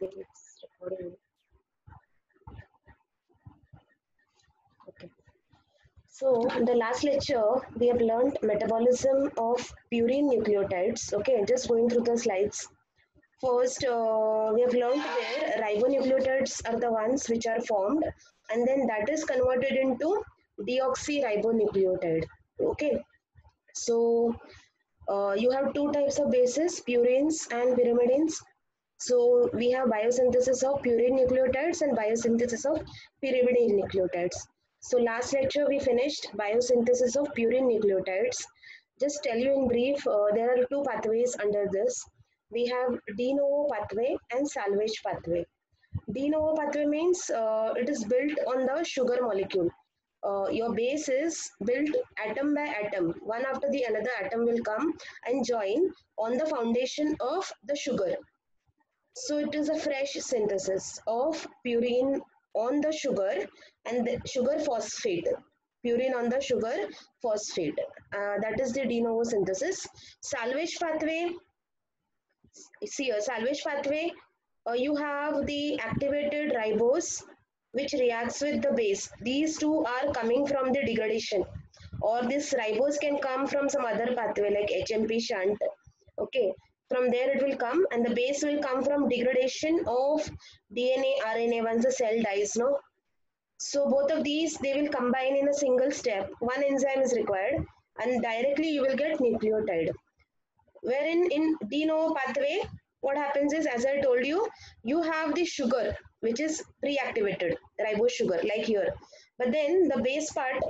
It's recording. Okay. So in the last lecture, we have learned metabolism of purine nucleotides. Okay, just going through the slides. First, we have learned where ribonucleotides are the ones which are formed, and then that is converted into deoxyribonucleotide. Okay, so you have two types of bases, purines and pyrimidines. So we have biosynthesis of purine nucleotides and biosynthesis of pyrimidine nucleotides. So last lecture we finished biosynthesis of purine nucleotides. Just tell you in brief, there are two pathways under this. We have de novo pathway and salvage pathway. De novo pathway means it is built on the sugar molecule. Your base is built atom by atom. One after the another atom will come and join on the foundation of the sugar. So it is a fresh synthesis of purine on the sugar and the sugar phosphate. Purine on the sugar phosphate. That is the de novo synthesis. Salvage pathway. See a salvage pathway. You have the activated ribose which reacts with the base. These two are coming from the degradation, or this ribose can come from some other pathway like HMP shunt. Okay, from there it will come, and the base will come from degradation of DNA, RNA once the cell dies. No, so both of these they will combine in a single step. One enzyme is required, and directly you will get nucleotide. Wherein in de novo pathway, what happens is, as I told you, you have the sugar which is pre-activated, ribose sugar, like here. But then the base part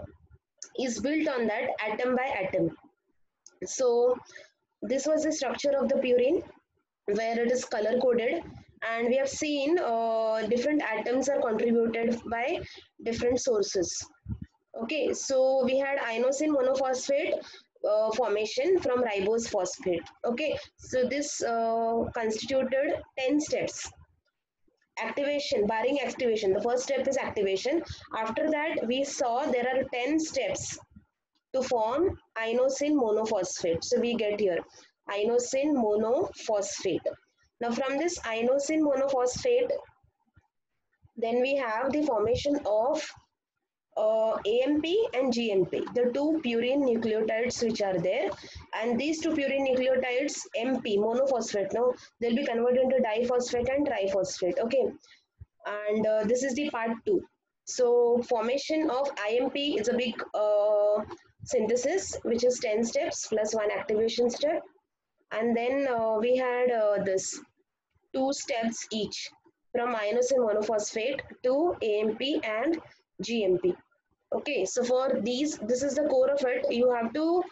is built on that atom by atom. So this was the structure of the purine, where it is color coded, and we have seen different atoms are contributed by different sources. Okay, so we had inosine monophosphate formation from ribose phosphate. Okay, so this constituted 10 steps. Activation, barring activation, the first step is activation. After that, we saw there are 10 steps to form inosine monophosphate. So we get here inosine monophosphate. Now from this inosine monophosphate, then we have the formation of AMP and GMP, the two purine nucleotides which are there, and these two purine nucleotides, MP, monophosphate, now they'll be converted into diphosphate and triphosphate. Okay, and this is the part 2. So formation of IMP is a big synthesis which is 10 steps plus one activation step, and then we had this 2 steps each from inosine monophosphate to AMP and GMP. Okay, so for these, this is the core of it. You have to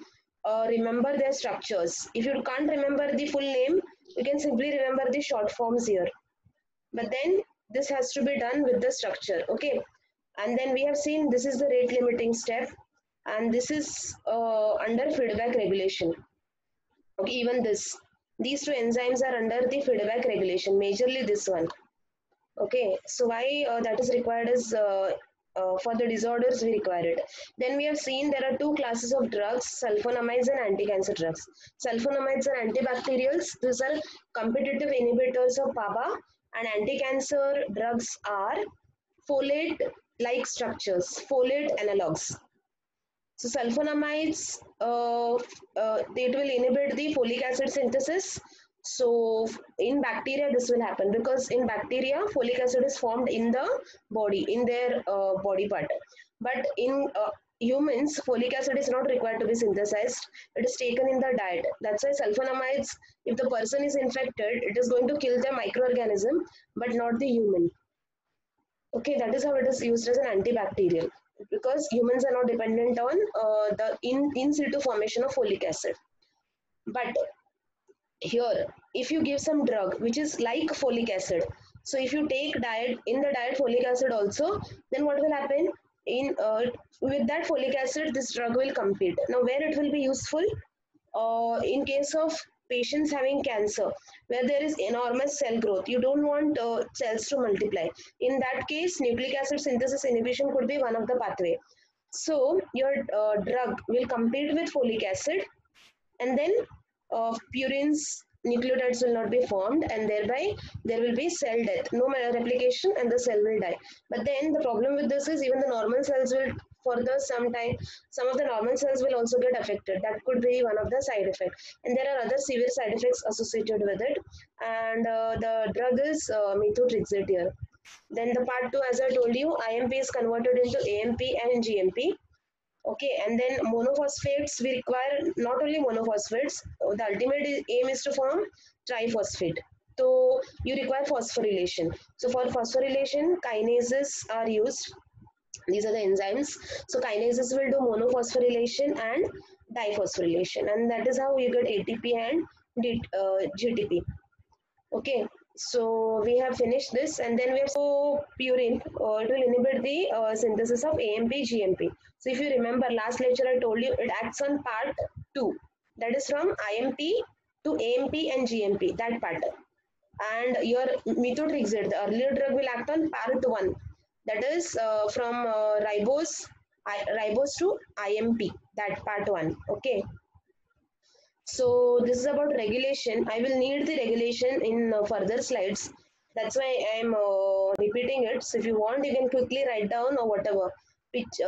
remember their structures. If you can't remember the full name, you can simply remember the short forms here. But then this has to be done with the structure. Okay, and then we have seen this is the rate limiting step, and this is under feedback regulation. Okay, even these two enzymes are under the feedback regulation, majorly this one. Okay, so why that is required is for the disorders we require it. Then we have seen there are two classes of drugs, sulfonamides and anti-cancer drugs. Sulfonamides are antibacterials. These are competitive inhibitors of PABA, and anti-cancer drugs are folate-like structures, folate analogs. So sulfonamides, it will inhibit the folic acid synthesis. So in bacteria, this will happen because in bacteria, folic acid is formed in the body, in their body part. But in humans, folic acid is not required to be synthesized. It is taken in the diet. That's why sulfonamides, if the person is infected, it is going to kill the microorganism, but not the human. Okay, that is how it is used as an antibacterial, because humans are not dependent on the in situ formation of folic acid. But here, if you give some drug which is like folic acid, so if you take diet, in the diet folic acid also, then what will happen? In with that folic acid, this drug will compete. Now where it will be useful? In case of patients having cancer, where there is enormous cell growth, you don't want cells to multiply. In that case, nucleic acid synthesis inhibition could be one of the pathway. So your drug will compete with folic acid, and then purines nucleotides will not be formed, and thereby there will be cell death, no replication, and the cell will die. But then the problem with this is even the normal cells will further some time, some of the normal cells will also get affected. That could be one of the side effects, and there are other severe side effects associated with it. And the drug is methotrexate here. Then the part 2, as I told you, IMP is converted into AMP and GMP. Okay, and then monophosphates, we require not only monophosphates, the ultimate aim is to form triphosphate. So you require phosphorylation. So for phosphorylation, kinases are used. These are the enzymes. So kinases will do monophosphorylation and diphosphorylation, and that is how you get ATP and GTP. Okay, so we have finished this, and then we have so purine. It will inhibit the synthesis of AMP GMP. So if you remember last lecture, I told you it acts on part 2, that is from IMP to AMP and GMP, that part. And your methotrexate, the earlier drug, will act on part 1, that is from ribose to IMP, that part 1. Okay. So this is about regulation. I will need the regulation in further slides. That's why I am repeating it. So if you want, you can quickly write down or whatever. Which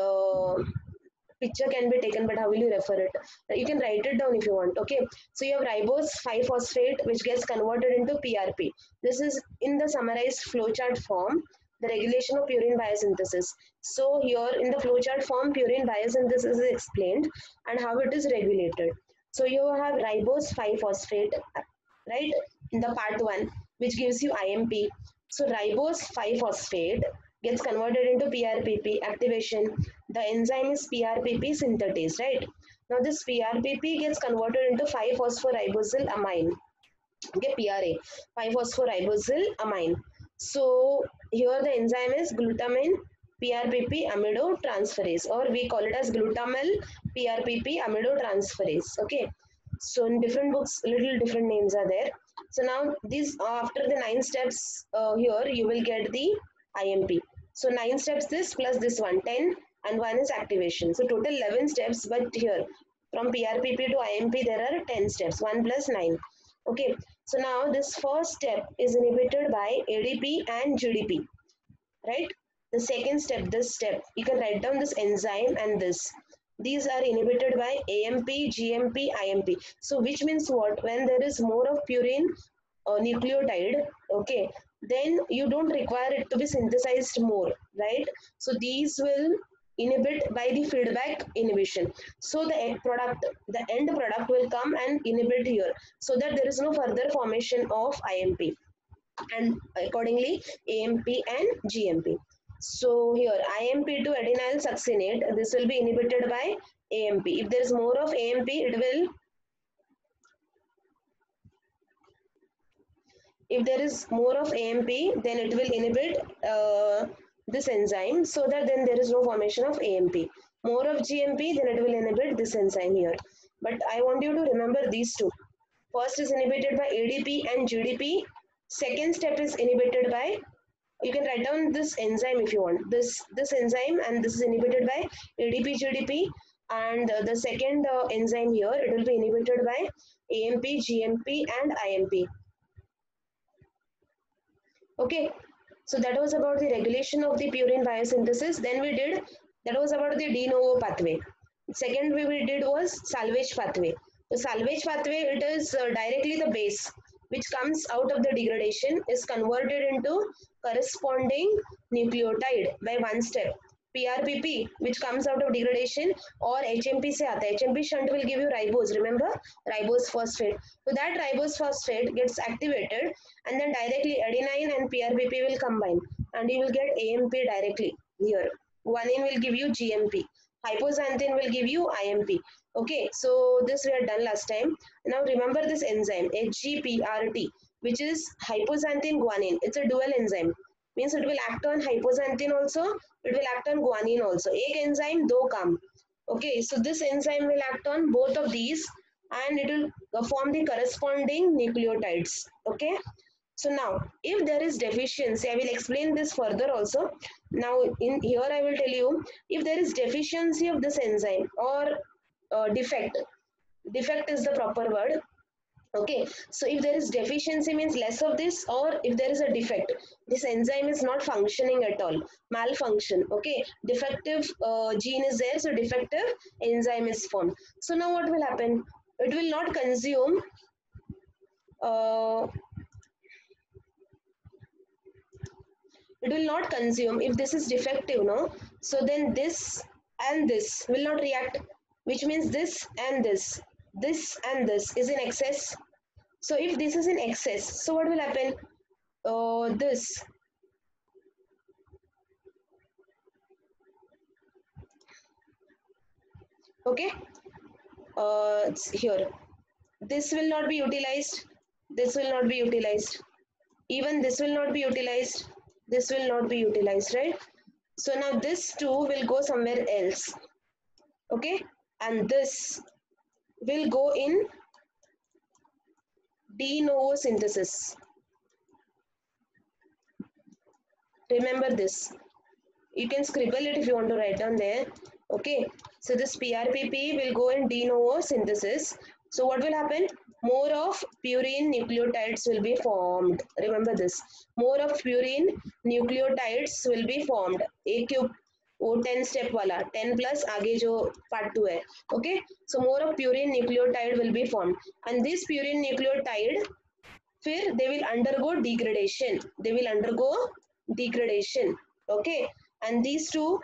picture can be taken, but how will you refer it? You can write it down if you want. Okay. So you have ribose 5-phosphate, which gets converted into PRP. This is in the summarized flowchart form, the regulation of purine biosynthesis. So here in the flowchart form, purine biosynthesis is explained and how it is regulated. So you have ribose 5-phosphate, right, in the part 1, which gives you IMP. So ribose 5-phosphate gets converted into PRPP activation. The enzyme is PRPP synthetase, right? Now this PRPP gets converted into 5-phosphoribosyl amine. Okay, PRA, 5-phosphoribosyl amine. So here the enzyme is glutamine PRPP amidotransferase, or we call it as glutamal PRPP amidotransferase. Okay, so in different books, little different names are there. So now these, after the 9 steps, here you will get the IMP. So 9 steps this plus this one, 10, and 1 is activation. So total 11 steps, but here from PRPP to IMP there are 10 steps, 1 plus 9. Okay, so now this first step is inhibited by ADP and GDP, right? The second step, this step, you can write down this enzyme and this. These are inhibited by AMP, GMP, IMP. So which means what? When there is more of purine nucleotide, okay, then you don't require it to be synthesized more, right? So these will inhibit by the feedback inhibition. So the end product will come and inhibit here, so that there is no further formation of IMP, and accordingly AMP and GMP. So here IMP to adenyl succinate, this will be inhibited by AMP. If there is more of AMP, if there is more of AMP, then it will inhibit this enzyme, so that then there is no formation of AMP. More of GMP, then it will inhibit this enzyme here. But I want you to remember these two. First is inhibited by ADP and GDP. Second step is inhibited by, you can write down this enzyme if you want. This enzyme, and this is inhibited by ADP, GDP. And the second enzyme here, it will be inhibited by AMP, GMP, and IMP. Okay, so that was about the regulation of the purine biosynthesis. Then we did, that was about the de novo pathway. Second we did was salvage pathway. The salvage pathway, it is directly the base which comes out of the degradation is converted into corresponding nucleotide by one step. PRPP, which comes out of degradation, or HMP se aata hai. HMP shunt will give you ribose, remember? Ribose phosphate. So that ribose phosphate gets activated, and then directly adenine and PRPP will combine, and you will get AMP directly here. Guanine will give you GMP. Hypoxanthine will give you IMP. Okay, so this we had done last time. Now remember this enzyme, HGPRT, which is hypoxanthine guanine. It's a dual enzyme. Means it will act on hypoxanthine also, it will act on guanine also. Ek enzyme, do kaam. Okay, so this enzyme will act on both of these, and it will form the corresponding nucleotides. Okay, so now if there is deficiency, I will explain this further also. Now in here I will tell you, if there is deficiency of this enzyme, or defect is the proper word. Okay, so if there is deficiency means less of this, or if there is a defect, this enzyme is not functioning at all, malfunction. Okay, defective gene is there, so defective enzyme is formed. So now what will happen? It will not consume uh, it will not consume if this is defective, no? So then this and this will not react, which means this and this is in excess. So if this is in excess, so what will happen? This, okay, it's here. This will not be utilized. This will not be utilized. Even this will not be utilized. This will not be utilized, right? So now this two will go somewhere else, okay? And this will go in de novo synthesis. Remember this. You can scribble it if you want to write down there. Okay. So this PRPP will go in de novo synthesis. So what will happen? More of purine nucleotides will be formed. Remember this. More of purine nucleotides will be formed. A cube वो 10 step वाला 10 plus आगे जो part 2 है. Okay. So more of purine nucleotide will be formed. And this purine nucleotide फिर they will undergo degradation. They will undergo degradation. Okay. And these two,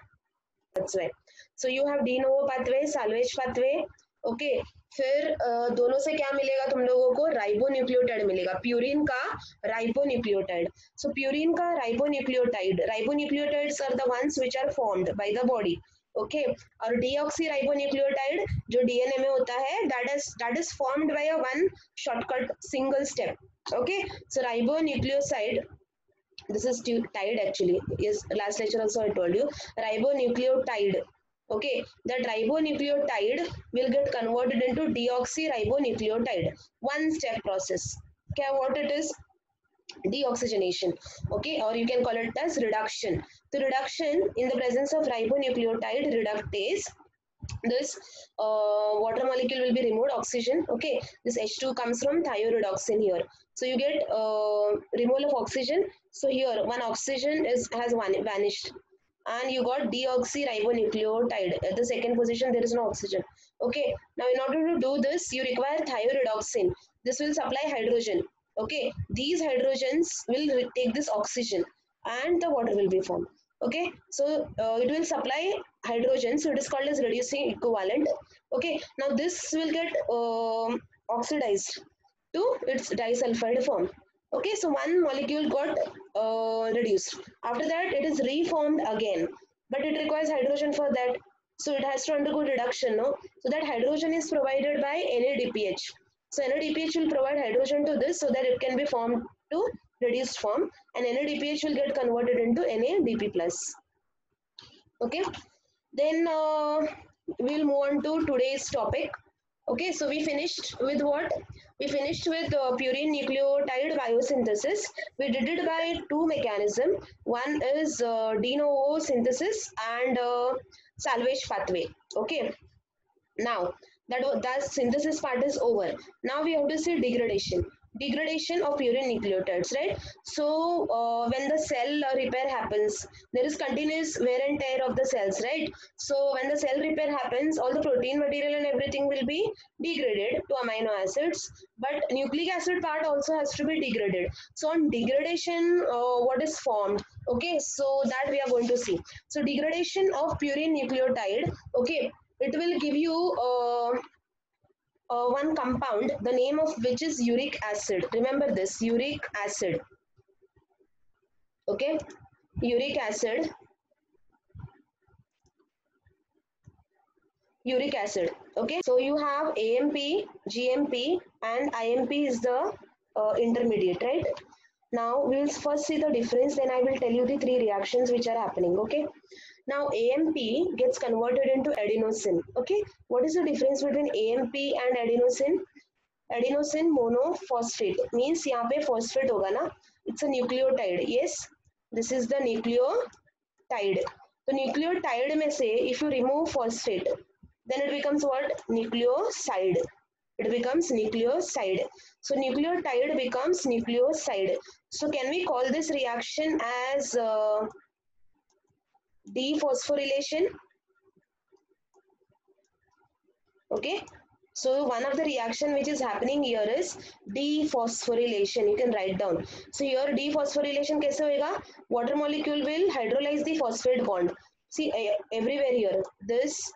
that's why. So you have de novo pathway, salvage pathway. Okay. फिर दोनों से क्या मिलेगा तुम लोगों को? Ribonucleotide मिलेगा, प्यूरिन का राइबोन्यूक्लियोटाइड. सो प्यूरिन का ribonucleotide, ribonucleotides are the ones which are formed by the body. Okay. और डीऑक्सी राइबोन्यूक्लियोटाइड जो डीएनए में होता है, that is formed by a one shortcut single step. Okay, so ribonucleoside, this is tide actually, yes, last lecture also I told you, ribonucleotide. Okay, that ribonucleotide will get converted into deoxyribonucleotide, one step process. Okay, what it is? Deoxygenation. Okay, or you can call it as reduction. The reduction in the presence of ribonucleotide reductase, this water molecule will be removed, oxygen. Okay, this H2 comes from thioredoxin here, so you get removal of oxygen. So here one oxygen has vanished, and you got deoxyribonucleotide. At the second position there is no oxygen. Okay, now in order to do this you require thioredoxin. This will supply hydrogen. Okay, these hydrogens will take this oxygen and the water will be formed. Okay, so it will supply hydrogen, so it is called as reducing equivalent. Okay, now this will get oxidized to its disulfide form. Okay, so one molecule got reduced. After that it is reformed again, but it requires hydrogen for that, so it has to undergo reduction, no? So that hydrogen is provided by NADPH. So NADPH will provide hydrogen to this so that it can be formed to reduced form, and NADPH will get converted into NADP plus. Okay, then we'll move on to today's topic. Okay, so we finished with what? We finished with purine nucleotide biosynthesis. We did it by two mechanisms. One is de novo synthesis and salvage pathway. Okay, now that synthesis part is over. Now we have to see degradation of purine nucleotides, right? So when the cell repair happens, there is continuous wear and tear of the cells, right? So when the cell repair happens, all the protein material and everything will be degraded to amino acids, but nucleic acid part also has to be degraded. So on degradation, what is formed? Okay, so that we are going to see. So degradation of purine nucleotide, okay, it will give you one compound, the name of which is uric acid. Remember this, uric acid. Okay, uric acid. Uric acid. Okay, so you have AMP, GMP, and IMP is the intermediate, right? Now we will first see the difference, then I will tell you the three reactions which are happening. Okay, now AMP gets converted into adenosine. Okay, what is the difference between AMP and adenosine? Adenosine monophosphate means यहाँ पे phosphate होगा ना, it's a nucleotide. Yes, this is the nucleotide. तो nucleotide में से if you remove phosphate, then it becomes what? Nucleoside. It becomes nucleoside. So nucleotide becomes nucleoside. So can we call this reaction as dephosphorylation? Okay. So one of the reaction which is happening here is dephosphorylation. You can write down. So here dephosphorylation कैसे होएगा? Water molecule will hydrolyze the phosphate bond. See everywhere here. This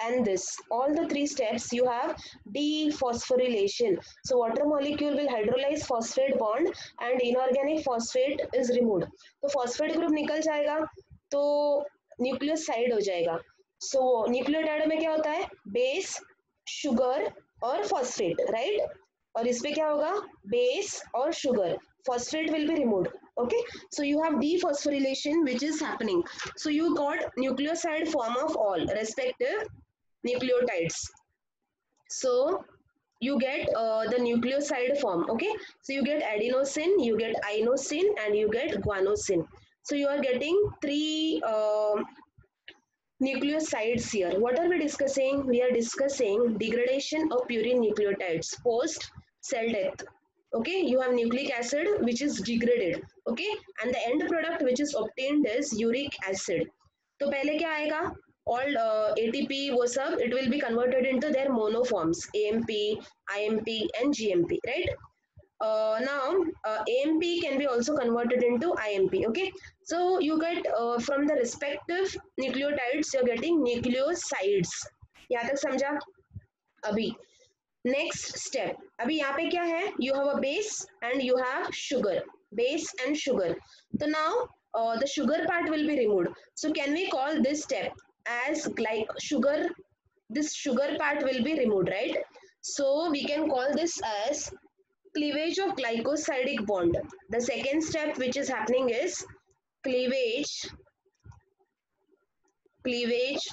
and this, all the three steps you have dephosphorylation. So water molecule will hydrolyze phosphate bond and inorganic phosphate is removed. तो phosphate group निकल जाएगा तो nucleoside हो जाएगा. So nucleotide में क्या होता है? बेस, शुगर और फॉस्फेट, राइट? और इस पे क्या होगा? बेस और sugar, phosphate will be removed. Okay, so you have dephosphorylation which is happening. So you got nucleoside form of all respective nucleotides. So you get the nucleoside form. Okay, so you get adenosine, you get inosine, and you get guanosine. So you are getting three nucleosides here. What are we discussing? We are discussing degradation of purine nucleotides post cell death. Okay, you have nucleic acid which is degraded. Okay, and the end product which is obtained is uric acid. तो पहले क्या आएगा? All ATP वो सब it will be converted into their monoforms AMP, IMP and GMP, right? Now AMP can be also converted into IMP. Okay, so you get from the respective nucleotides you're getting nucleosides. यहाँ तक समझा? अभी next step, अभी यहाँ पे क्या है? You have a base and you have sugar, base and sugar. तो now the sugar part will be removed. So can we call this step as sugar? This sugar part will be removed, right? So we can call this as cleavage of glycosidic bond. The second step which is happening is cleavage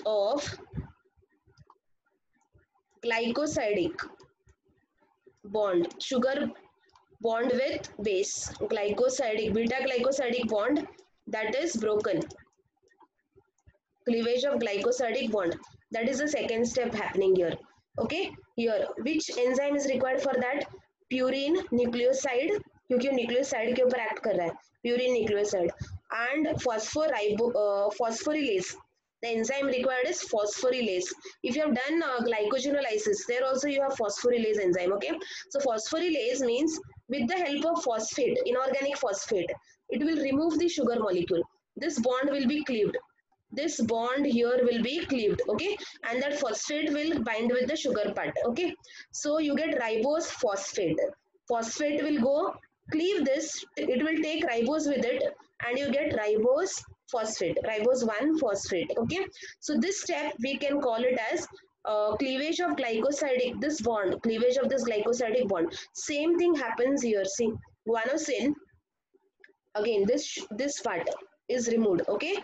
of glycosidic bond, sugar bond with base, glycosidic, beta glycosidic bond, that is broken. Cleavage of glycosidic bond, that is the second step happening here. Okay, here which enzyme is required for that? Purine nucleoside, क्योंकि nucleoside के ऊपर act कर रहा है, purine nucleoside, and phosphorylase. The enzyme required is phosphorylase. If you have done glycogenolysis, there also you have phosphorylase enzyme. Okay, so phosphorylase means with the help of phosphate, inorganic phosphate, it will remove the sugar molecule. This bond will be cleaved. This bond here will be cleaved. Okay, and that phosphate will bind with the sugar part. Okay, so you get ribose phosphate. Phosphate will go cleave this, it will take ribose with it, and you get ribose phosphate, ribose 1 phosphate. Okay, so this step we can call it as cleavage of glycosidic, this bond, cleavage of this glycosidic bond. Same thing happens here. See, guanosine, again this part is removed. Okay,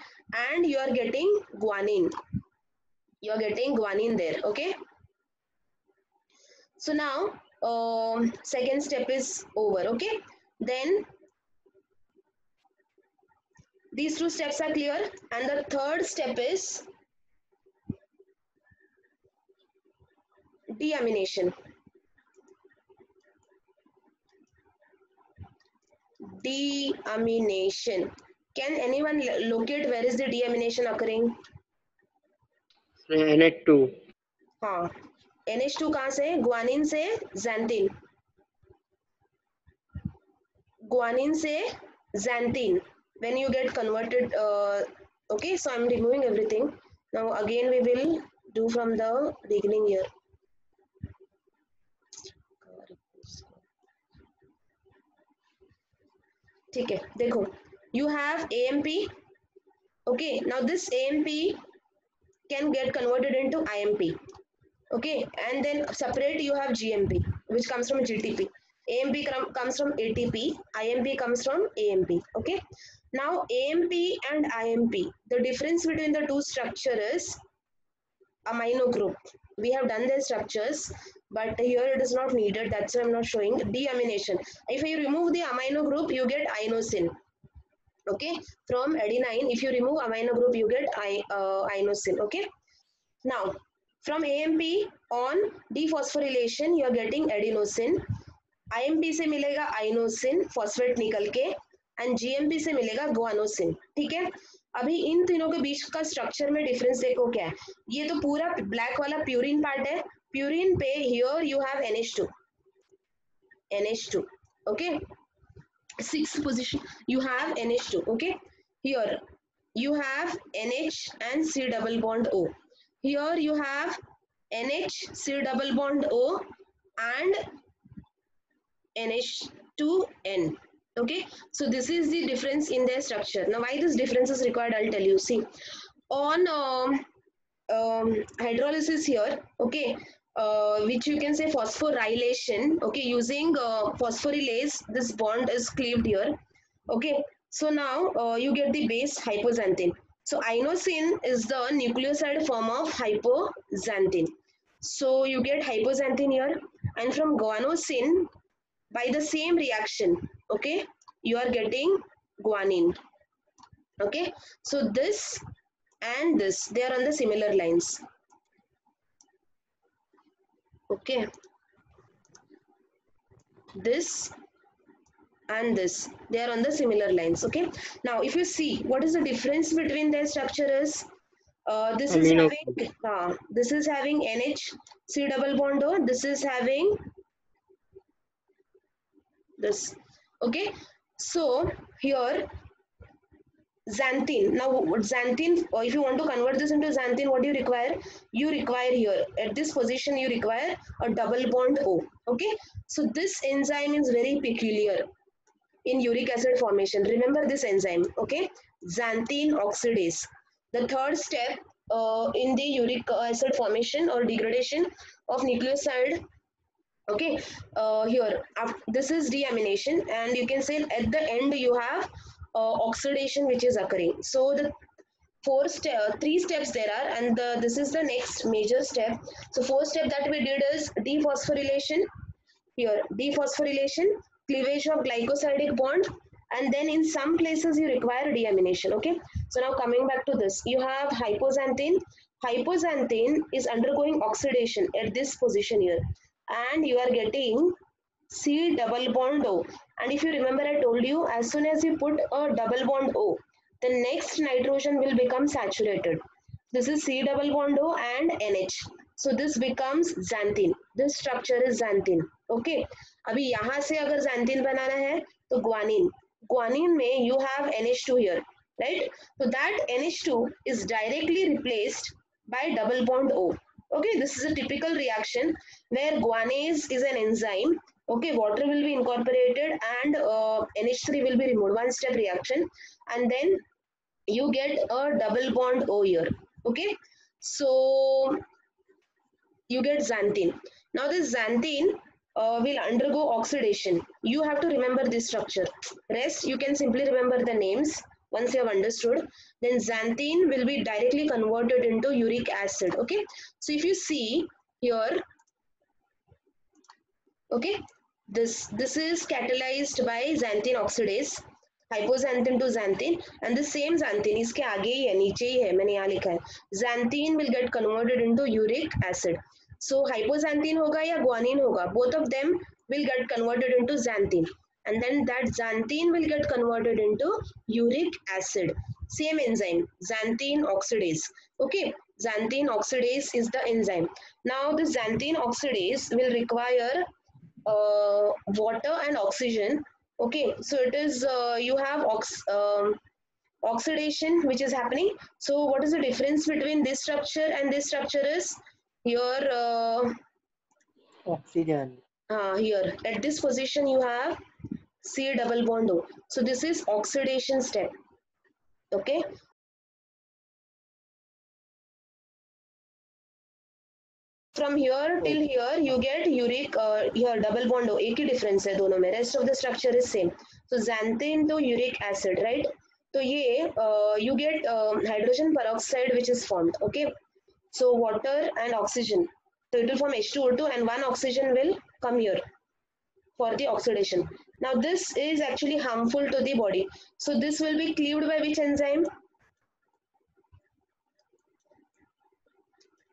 and you are getting guanine, there. Okay, so now second step is over. Okay, then these two steps are clear, and the third step is deamination. Deamination. Can anyone locate where is the deamination occurring? NH2. हाँ, NH2 कहाँ से? Guanine से xanthine. Guanine से xanthine. When you get converted, okay, so I'm removing everything. Now again we will do from the beginning here. ठीक है, देखो, you have AMP. Okay, now this AMP can get converted into IMP. Okay, and then separate you have GMP, which comes from GTP. AMP comes from ATP, IMP comes from AMP. Okay, now AMP and IMP, the difference between the two structure is amino group. We have done their structures, but here it is not needed, that's why I'm not showing. Deamination, if you remove the amino group you get inosine. Okay, from adenine if you remove amino group you get inosine. Okay, now From AMP on dephosphorylation you are getting adenosine, IMP से मिलेगा inosine phosphate निकल के, and GMP से मिलेगा guanosine. ठीक है, अभी इन तीनों के बीच का स्ट्रक्चर में डिफरेंस देखो क्या है। ये तो पूरा ब्लैक वाला प्यूरिन पार्ट है, प्यूरिन पे here you have NH2, okay, sixth position you have NH2, okay, here you have NH and C double bond O, here you have NH C double bond O and NH2N. Okay, so this is the difference in their structure. Now why this difference is required, I'll tell you. See, on hydrolysis here, okay, which you can say phosphorylation, okay, using phosphorylase, this bond is cleaved here. Okay, so now you get the base hypoxanthine. So inosine is the nucleoside form of hypoxanthine. So you get hypoxanthine here, and from guanosine, by the same reaction, okay, you are getting guanine. Okay, so this and this, they are on the similar lines. Okay, this and this, they are on the similar lines. Okay, now if you see what is the difference between their structure is, this is having NH C double bond O, this is having this. Okay, so here xanthine. Now xanthine, if you want to convert this into xanthine, what do you require? You require here, at this position, you require a double bond O. Okay, so this enzyme is very peculiar in uric acid formation. Remember this enzyme, okay? Xanthine oxidase. The third step in the uric acid formation or degradation of nucleoside. Okay, here this is deamination, and you can say at the end you have oxidation which is occurring. So the three steps there are, and this is the next major step. So fourth step that we did is dephosphorylation. Here dephosphorylation, cleavage of glycosidic bond, and then in some places you require deamination. Okay, so now coming back to this, you have hypoxanthine. Hypoxanthine is undergoing oxidation at this position here, and you are getting C double bond O. And if you remember, I told you, as soon as you put a double bond O, the next nitrogen will become saturated. This is C double bond O and NH. So this becomes xanthine. This structure is xanthine. Okay. अभी यहाँ से अगर xanthine बनाना है तो guanine. Guanine में you have NH2 here, right? So that NH2 is directly replaced by double bond O. Okay, this is a typical reaction where guanase is an enzyme. Okay, water will be incorporated and NH3 will be removed. One step reaction, and then you get a double bond O here. Okay, so you get xanthine. Now this xanthine will undergo oxidation. You have to remember this structure. Rest you can simply remember the names. Once you have understood, then xanthine will be directly converted into uric acid. Okay, so if you see here, okay, this is catalyzed by xanthine oxidase, hypoxanthine to xanthine, and the same xanthine इसके आगे ही है, नीचे ही है, मैंने यहाँ लिखा है, xanthine will get converted into uric acid. So hypoxanthine होगा या guanine होगा, both of them will get converted into xanthine, and then that xanthine will get converted into uric acid. Same enzyme, xanthine oxidase. Okay, xanthine oxidase is the enzyme. Now the xanthine oxidase will require water and oxygen. Okay, so it is you have oxidation which is happening. So what is the difference between this structure and this structure is here oxygen. Here at this position you have C double bond O. So this is oxidation step. Okay, from here till here you get uric here double bond O. एक ही difference है दोनों में, rest of the structure is same. So xanthine to uric acid, right? तो ये you get hydrogen peroxide which is formed. Okay, so water and oxygen, so it will form H2O2 and one oxygen will come here for the oxidation. Now this is actually harmful to the body. So this will be cleaved by which enzyme?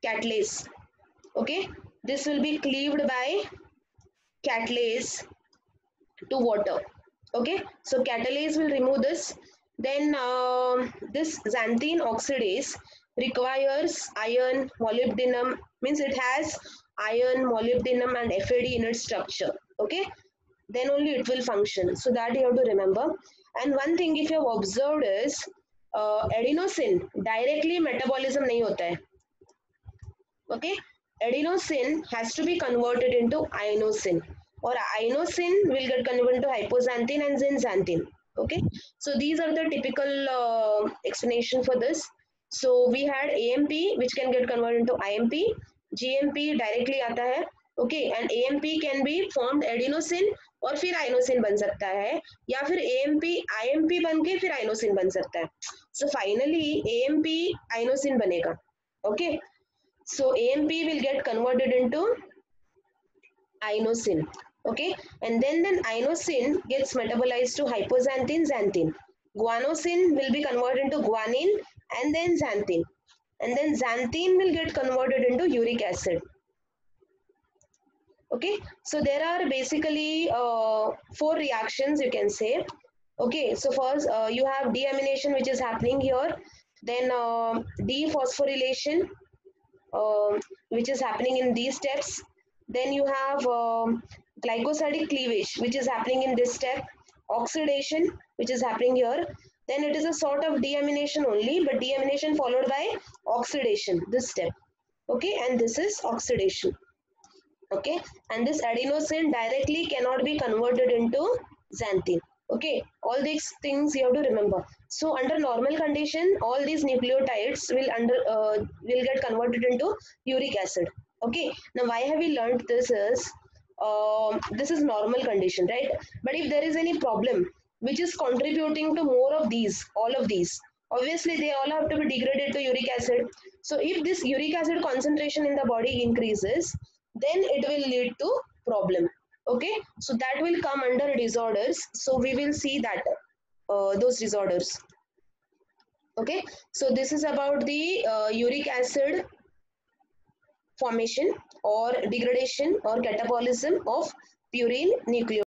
Catalase. Okay, this will be cleaved by catalase to water. Okay, so catalase will remove this. Then this xanthine oxidase requires iron, molybdenum, means it has iron, molybdenum and FAD in its structure. Okay, then only it will function. So that you have to remember. And one thing if you have observed is adenosine directly metabolism nahi hota hai. Okay, adenosine has to be converted into inosine, or inosine will get converted into hypoxanthine and then xanthine. Okay, so these are the typical explanation for this. So we had AMP which can get converted into IMP, GMP directly आता है. Okay, and AMP can be formed adenosine और फिर inosine बन सकता है, या फिर AMP IMP बन के फिर inosine बन सकता है. So finally AMP inosine बनेगा. Okay, so AMP will get converted into inosine. Okay, and then inosine gets metabolized to hypoxanthine, xanthine. Guanosine will be converted into guanine and then xanthine. And then xanthine will get converted into uric acid. Okay, so there are basically four reactions you can say. Okay, so first you have deamination which is happening here, then dephosphorylation which is happening in these steps. Then you have glycosidic cleavage which is happening in this step, oxidation which is happening here. Then it is a sort of deamination only, but deamination followed by oxidation, this step. Okay, and this is oxidation. Okay, and this adenosine directly cannot be converted into xanthine. Okay, all these things you have to remember. So under normal condition all these nucleotides will get converted into uric acid. Okay, now why have we learned this is this is normal condition, right? But if there is any problem which is contributing to more of these, all of these, obviously they all have to be degraded to uric acid. So if this uric acid concentration in the body increases, then it will lead to problem. Okay, so that will come under disorders, so we will see that those disorders. Okay, so this is about the uric acid formation or degradation or catabolism of purine nucleotide.